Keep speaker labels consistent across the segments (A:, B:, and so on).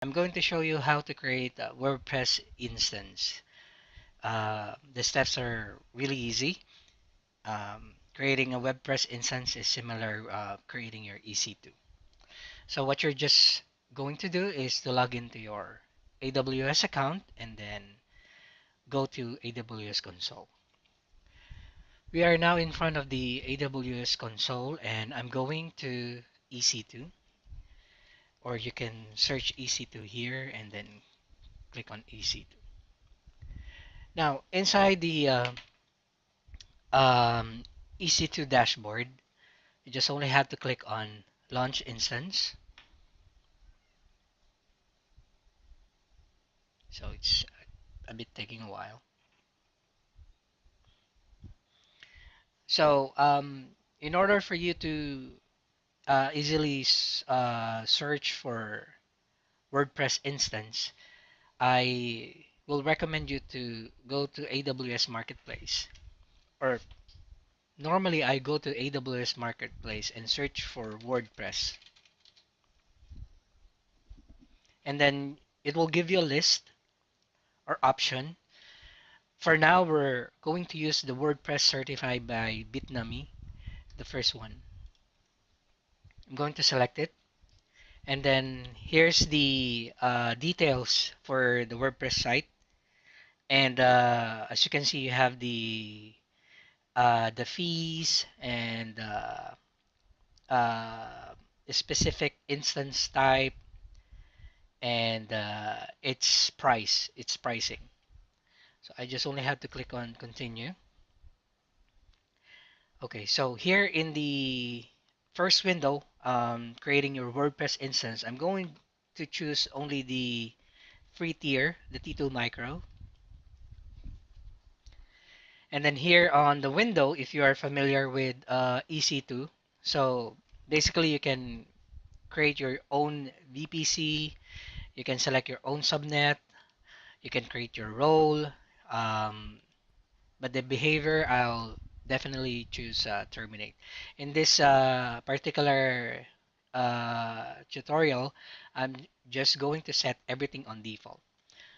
A: I'm going to show you how to create a WordPress instance. The steps are really easy. Creating a WordPress instance is similar creating your EC2. So what you're just going to do is to log into your AWS account and then go to AWS console. We are now in front of the AWS console and I'm going to EC2, or you can search EC2 here and then click on EC2. Now inside the um, EC2 dashboard, you just only have to click on launch instance. So it's a bit taking a while. So in order for you to easily search for WordPress instance, I will recommend you to go to AWS Marketplace. Or normally I go to AWS Marketplace and search for WordPress. And then it will give you a list or option. For now, we're going to use the WordPress certified by Bitnami, the first one. I'm going to select it. And then here's the details for the WordPress site. And as you can see, you have the fees and specific instance type and its price, its pricing. So I just only have to click on continue. Okay, so here in the first window, creating your WordPress instance, I'm going to choose only the free tier, the T2 Micro. And then here on the window, if you are familiar with EC2, so basically you can create your own VPC, you can select your own subnet, you can create your role, um, but the behavior I'll definitely choose terminate. In this particular tutorial, I'm just going to set everything on default.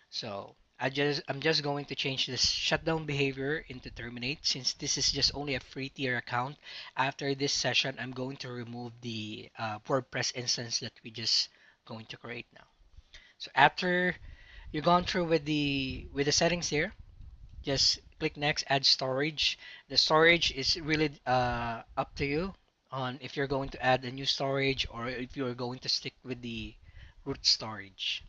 A: So I'm just going to change this shutdown behavior into terminate, since this is just only a free tier account. After this session, I'm going to remove the WordPress instance that we just going to create now. So after you've gone through with the settings here, just click next, add storage. The storage is really up to you on if you're going to add a new storage or if you're going to stick with the root storage.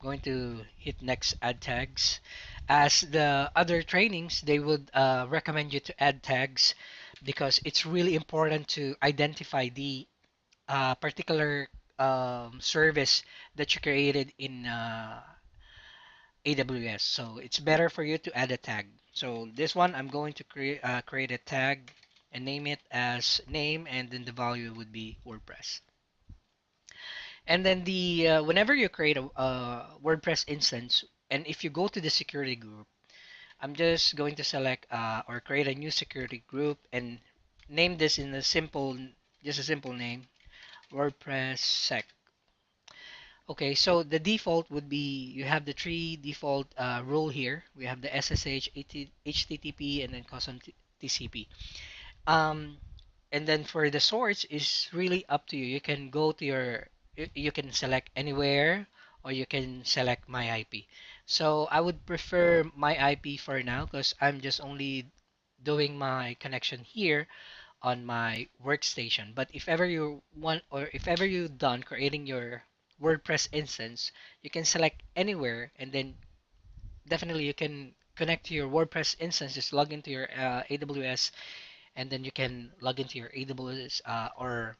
A: Going to hit next, add tags. As the other trainings, they would recommend you to add tags because it's really important to identify the particular service that you created in AWS. So it's better for you to add a tag. So this one, I'm going to create a tag and name it as name, and then the value would be WordPress. And then the whenever you create a WordPress instance, and if you go to the security group, I'm just going to select or create a new security group and name this in a simple, just a simple name, WordPress sec. Okay, so the default would be you have the three default rule here. We have the SSH, HTTP, and then custom TCP. Um, and then for the source is really up to you. You can go to your, you can select anywhere or you can select my IP. So I would prefer my IP for now because I'm just only doing my connection here on my workstation. But if ever you want, or if ever you're done creating your WordPress instance, you can select anywhere and then definitely you can connect to your WordPress instance, just log into your AWS, and then you can log into your AWS or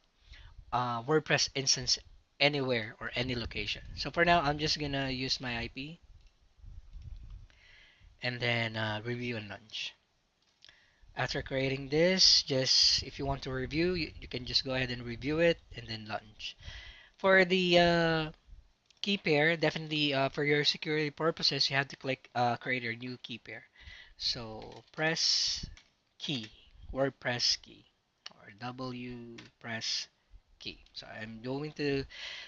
A: WordPress instance anywhere or any location. So for now, I'm just gonna use my IP and then review and launch. After creating this, just if you want to review, you can just go ahead and review it and then launch. For the key pair, definitely for your security purposes, you have to click create your new key pair. So press key, WordPress key, or WPress key. So I'm going to,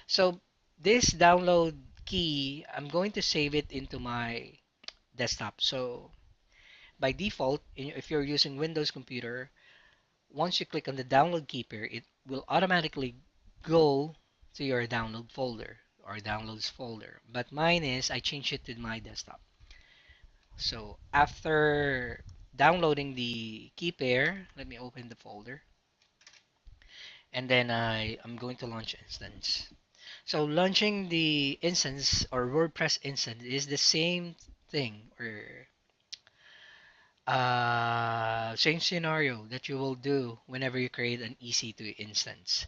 A: so this download key, I'm going to save it into my desktop. So by default, if you're using Windows computer, once you click on the download key pair, it will automatically go to your download folder or downloads folder. But mine is I changed it to my desktop. So after downloading the key pair, let me open the folder, and then I'm going to launch instance. So launching the instance or WordPress instance is the same thing or same scenario that you will do whenever you create an EC2 instance.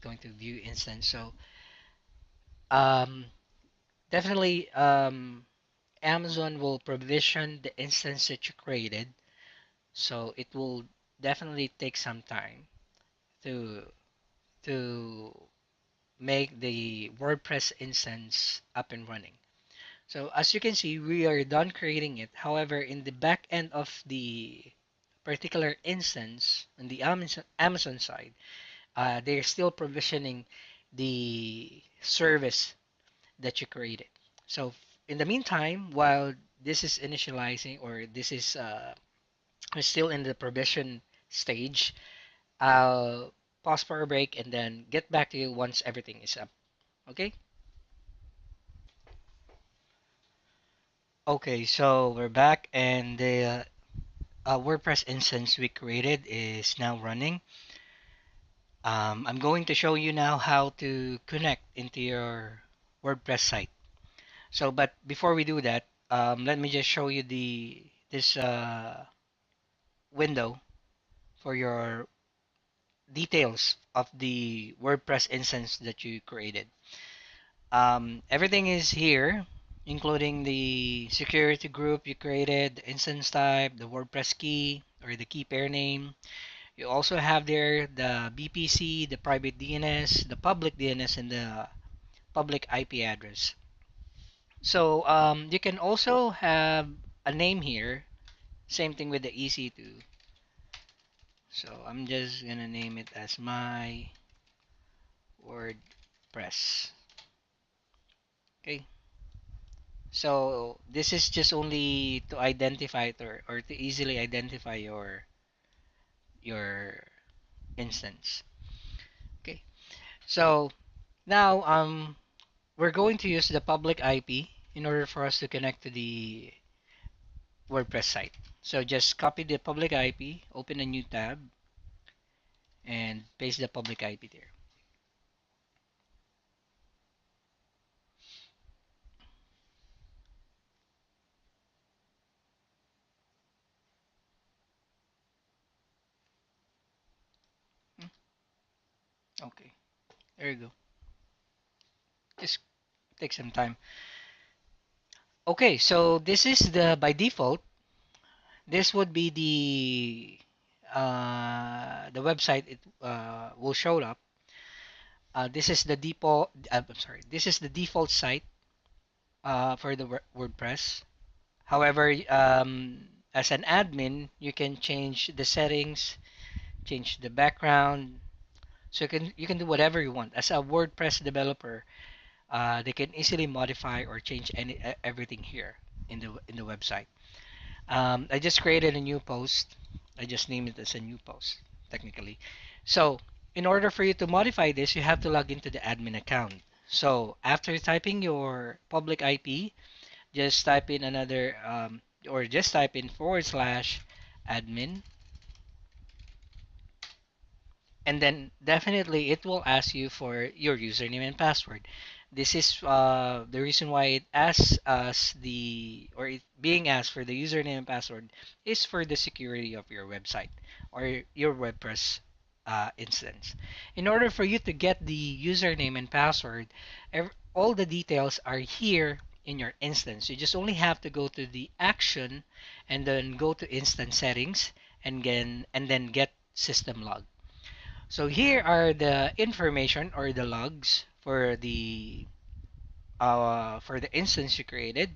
A: Going to view instance. So um, definitely Amazon will provision the instance that you created. So it will definitely take some time to to make the WordPress instance up and running. So as you can see, we are done creating it. However, in the back end of the particular instance on the Amazon side, they're still provisioning the service that you created. So in the meantime, while this is initializing or this is still in the provision stage, I'll pause for a break and then get back to you once everything is up. Okay? Okay, so we're back and the WordPress instance we created is now running. I'm going to show you now how to connect into your WordPress site. So, but before we do that, let me just show you this window for your details of the WordPress instance that you created. Everything is here, including the security group you created, the instance type, the WordPress key or the key pair name. You also have there the VPC, the private DNS, the public DNS, and the public IP address. So you can also have a name here. Same thing with the EC2. So I'm just gonna name it as my WordPress. Okay. So this is just only to identify it or to easily identify your instance. Okay. So now we're going to use the public IP in order for us to connect to the WordPress site. So just copy the public IP, open a new tab, and paste the public IP there. Hmm, okay, there you go. Just take some time. Okay, so this is by default, this would be the website it will show up. This is the default. I'm sorry. This is the default site for the WordPress. However, as an admin, you can change the settings, change the background, so you can do whatever you want. As a WordPress developer, they can easily modify or change everything here in the website. I just created a new post. I just named it as a new post, technically. So, in order for you to modify this, you have to log into the admin account. So, after typing your public IP, just type in another, or just type in /admin, and then definitely it will ask you for your username and password. This is the reason why it asks us or it being asked for the username and password is for the security of your website or your WordPress instance. In order for you to get the username and password, all the details are here in your instance. You just only have to go to the action and then go to instance settings and then get system log. So here are the information or the logs for the instance you created.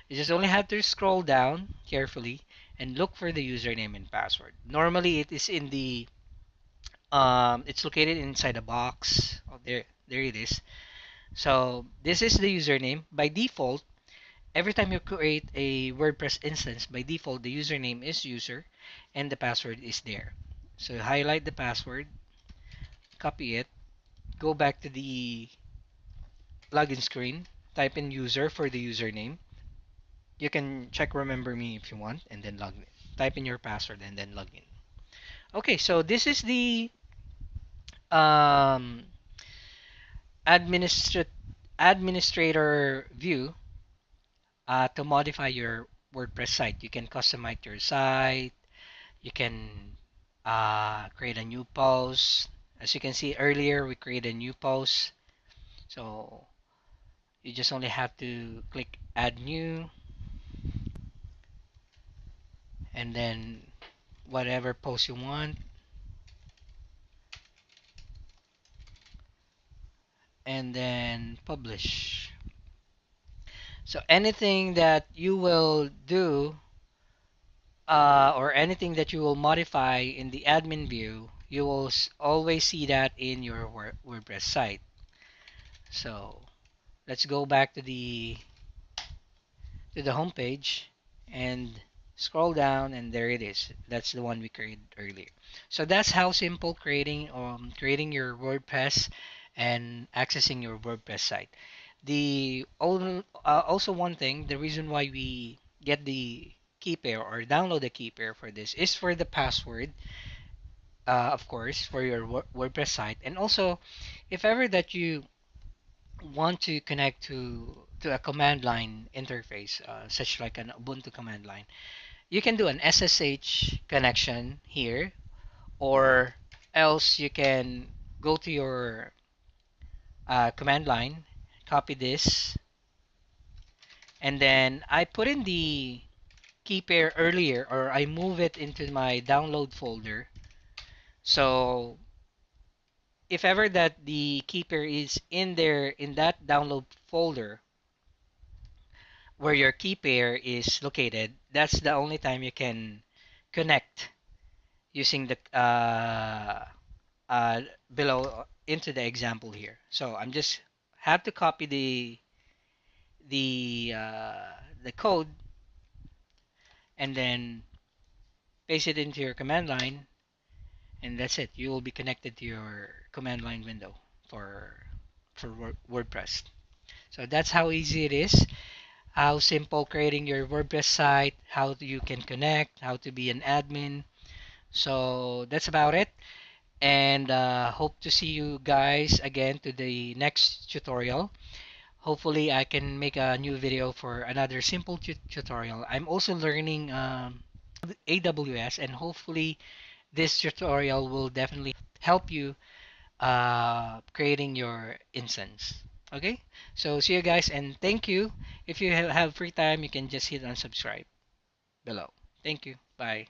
A: You just only have to scroll down carefully and look for the username and password. Normally it is in it's located inside a box. Oh, there it is. So this is the username. By default, every time you create a WordPress instance, by default, the username is user and the password is there. So highlight the password, copy it, go back to the login screen, type in user for the username. You can check remember me if you want and then log in. Type in your password and then log in. Okay, so this is the um, administrat administrator view to modify your WordPress site. You can customize your site. You can create a new post. As you can see earlier, we created a new post. So you just only have to click add new and then whatever post you want and then publish. So anything that you will do or anything that you will modify in the admin view, you will always see that in your WordPress site. So let's go back to the home page and scroll down and there it is. That's the one we created earlier. So that's how simple creating your WordPress and accessing your WordPress site. Also one thing, the reason why we get the key pair or download the key pair for this is for the password, of course, for your WordPress site, and also if ever that you want to connect to a command line interface, such like an Ubuntu command line, you can do an SSH connection here, or else you can go to your command line, copy this, and then I put in the key pair earlier, or I move it into my download folder. So if ever that the key pair is in there in that download folder where your key pair is located, that's the only time you can connect using the uh, below into the example here. So I'm just have to copy the code and then paste it into your command line, and that's it. You will be connected to your command line window for WordPress. So that's how easy it is. How simple creating your WordPress site, how you can connect, how to be an admin. So that's about it. And hope to see you guys again to the next tutorial. Hopefully, I can make a new video for another simple tutorial. I'm also learning AWS, and hopefully, this tutorial will definitely help you creating your instance. Okay, so see you guys, and thank you. If you have free time, you can just hit on subscribe below. Thank you. Bye.